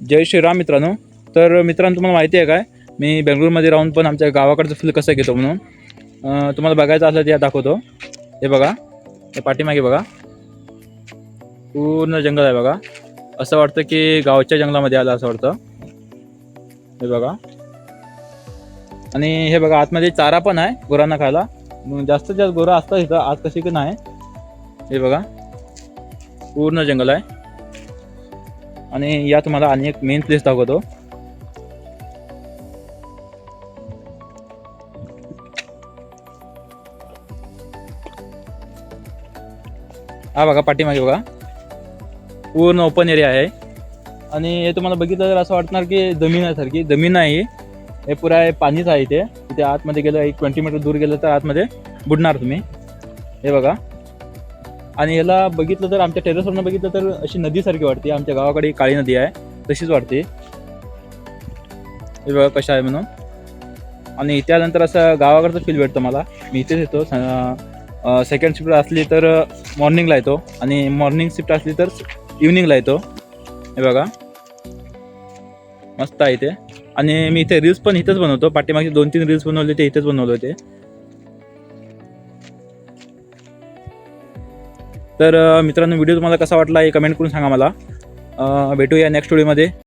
जय श्रीराम मित्रांनो. तर मित्रांनो, तुम्हाला माहिती आहे काय, मी बेंगळूरमध्ये राहून पण आमच्या गावाकडचं फील कसं घेतो म्हणून तुम्हाला बघायचं असलं ते दाखवतो. हे बघा, हे पाठीमागे बघा, पूर्ण जंगल आहे बघा. असं वाटतं की गावच्या जंगलामध्ये आलं असं वाटतं. हे बघा, आणि हे बघा आतमध्ये चारा पण आहे गुरांना खायला. जास्तीत जास्त गुरं असतात इथं, आज कशी की नाही. हे बघा, पूर्ण जंगल आहे. आणि या तुम्हाला आणि एक मेन प्लेस दाखवतो. हा बघा, पाठीमागे बघा, पूर्ण ओपन एरिया आहे. आणि हे तुम्हाला बघितलं तर असं वाटणार की जमीन आहे सारखी. जमीन नाही, हे पुरा आहे, पाणीच आहे इथे. तिथे आतमध्ये गेलं, एक 20 मीटर दूर गेलं तर आतमध्ये बुडणार तुम्ही. हे बघा, आणि याला बघितलं तर आमच्या टेरेसवरनं बघितलं तर अशी नदीसारखी वाटते. आमच्या गावाकडे काळी नदी आहे, तशीच वाटते. हे बघा कशा आहे म्हणून. आणि त्यानंतर असं गावाकडचं फील भेटतं मला. मी इथेच येतो. सेकंड शिफ्ट असली तर मॉर्निंगला येतो, आणि मॉर्निंग शिफ्ट असली तर इव्हनिंगला येतो. हे बघा, मस्त आहे इथे. आणि मी इथे रील्स पण इथेच बनवतो. पाठीमागे 2-3 रील्स बनवले ते इथेच बनवले होते. तर मित्रांनो, व्हिडिओ तुम्हाला कसा वाटला हे कमेंट करून सांगा मला. भेटूया नेक्स्ट व्हिडिओमध्ये.